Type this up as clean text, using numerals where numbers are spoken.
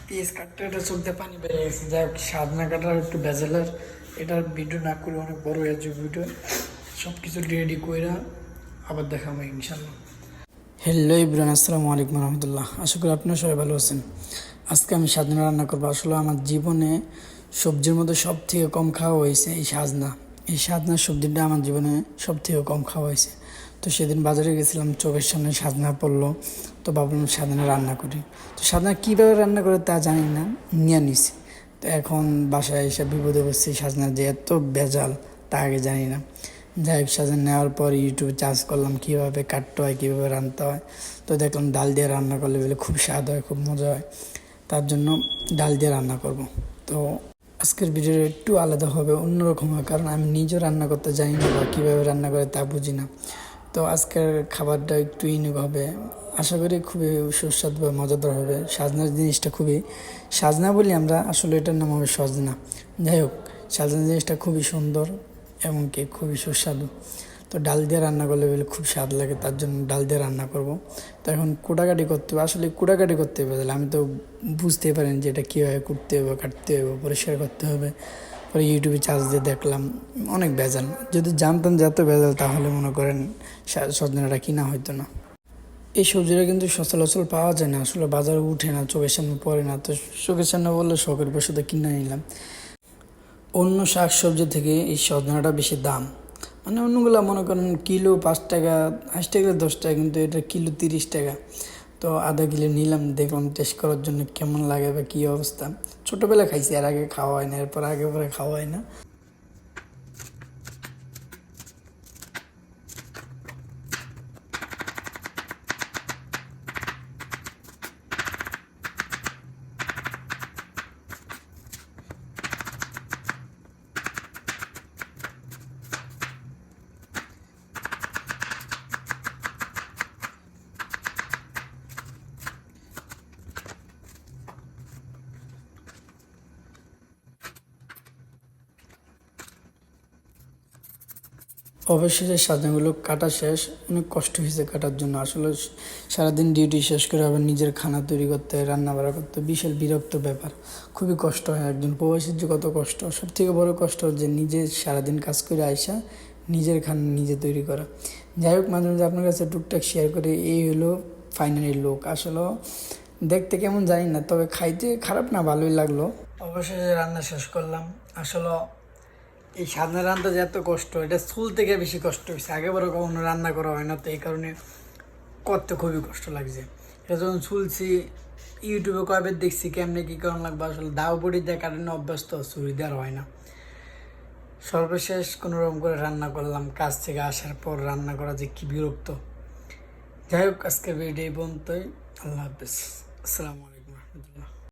PS কাটতে এটা চলতে পানি বেড়ে গেছে, যাই হোক সাধনা কাটার একটু বেজেলার, এটার ভিডিও না করে অনেক বড় হয়ে যাবে ভিডিও। সব কিছু রেডি কইরা আবার দেখাবো ইনশাল্লাহ। হ্যালো ইব্রান, আসসালামু আলাইকুম রহমতুল্লাহ। আশা করি আপনারা সবাই ভালো আছেন। আজকে আমি সাজনা রান্না করবো। আসলে আমার জীবনে সবজির মধ্যে সব থেকে কম খাওয়া হয়েছে এই সাজনা। এই সাজনার সবজিটা আমার জীবনে সব থেকে কম খাওয়া হয়েছে। তো সেদিন বাজারে গেছিলাম, চোখের সামনে সাজনা পড়লো, তো ভাবলাম সাজনা রান্না করি। তো সাজনা কীভাবে রান্না করে তা জানি না, নিয়ে নিছি। তো এখন বাসায় এসে বিপদে বসছি, সাজনা যে এত ভেজাল তা আগে জানি না। যাই হোক, সাজনা নেওয়ার পর ইউটিউবে চার্জ করলাম কীভাবে কাটতে হয়, কীভাবে রান্নতে হয়। তো দেখলাম ডাল দিয়ে রান্না করলে বলে খুব স্বাদ হয়, খুব মজা হয়। তার জন্য ডাল দিয়ে রান্না করব। তো আজকের ভিডিওটা একটু আলাদা হবে, অন্যরকম হয়, কারণ আমি নিজেও রান্না করতে জানি না বা কীভাবে রান্না করে তা বুঝি না। তো আজকের খাবারটা একটু ইউনিক হবে, আশা করি খুবই সুস্বাদু বা মজাদার হবে। সাজনার জিনিসটা খুবই, সাজনা বলি আমরা, আসলে এটার নাম হবে সজনা। যাই হোক, সাজনা জিনিসটা খুবই সুন্দর, এমনকি খুবই সুস্বাদু। তো ডাল দিয়ে রান্না করলে বলে খুব স্বাদ লাগে, তার জন্য ডাল দিয়ে রান্না করব। তো এখন কুটাকাটি করতে হবে, আসলে কুটাকাটি করতে হবে, আমি তো বুঝতেই পারেন যে এটা কীভাবে কুটতে হবে, কাটতে হবে, পরিষ্কার করতে হবে। পরে ইউটিউবে চার্জ দিয়ে দেখলাম অনেক ভেজাল। যদি জানতাম যে এত ভেজাল, তাহলে মনে করেন সজনাটা কিনা হইতো না। এই সবজিটা কিন্তু সচরাচর পাওয়া যায় না, আসলে বাজারে উঠে না, চোখের সামনে পড়ে না। তো চোখের সামনে বললে শখের বসে কিনে নিলাম। অন্য শাক সবজি থেকে এই সজনাটা বেশি দাম, মানে অন্যগুলো মনে করেন কিলো 5 টাকা, 8 টাকা 10 টাকা, কিন্তু এটা কিলো 30 টাকা। তো আধা কিলো নিলাম, দেখলাম টেস্ট করার জন্য কেমন লাগে বা কী অবস্থা। ছোটোবেলা খাইছি, এর আগে খাওয়া হয় না, এরপর আগে পরে খাওয়া হয় না। অবশেষে সাজনাগুলো কাটা শেষ, অনেক কষ্ট হয়েছে কাটার জন্য। আসলে সারাদিন ডিউটি শেষ করে আবার নিজের খানা তৈরি করতে, রান্না বাড়া করতে বিশাল বিরক্ত ব্যাপার, খুবই কষ্ট হয়। একজন প্রবাসীর যে কত কষ্ট, সব থেকে বড় কষ্ট যে নিজে সারাদিন কাজ করে আইসা নিজের খানা নিজে তৈরি করা। যাই হোক, মাঝে মাঝে আপনার কাছে টুকটাক শেয়ার করে, এই হলো ফাইনালি লুক। আসলে দেখতে কেমন জানি না, তবে খাইতে খারাপ না, ভালোই লাগলো। অবশেষে রান্না শেষ করলাম। আসলে এই সাজনা রান্না যে এত কষ্ট, এটা চুল থেকে বেশি কষ্ট হয়েছে। আগে বড় কখনো রান্না করা হয় না, তো এই কারণে করতে খুবই কষ্ট লাগছে। এটা যখন চুলছি, ইউটিউবে কয়েকবার দেখছি কেমনে কী কারণ লাগবে। আসলে দাও বড়ি দিয়ে কাটানো অভ্যস্ত, ছুরি দেওয়ার হয় না। সর্বশেষ কোনোরকম করে রান্না করলাম, কাজ থেকে আসার পর রান্না করা যে কী বিরক্ত। যাই হোক, আজকের ভিডিও এই পর্যন্তই। আল্লাহ হাফেজ, আসসালামু আলাইকুম রহমতুল্লাহ।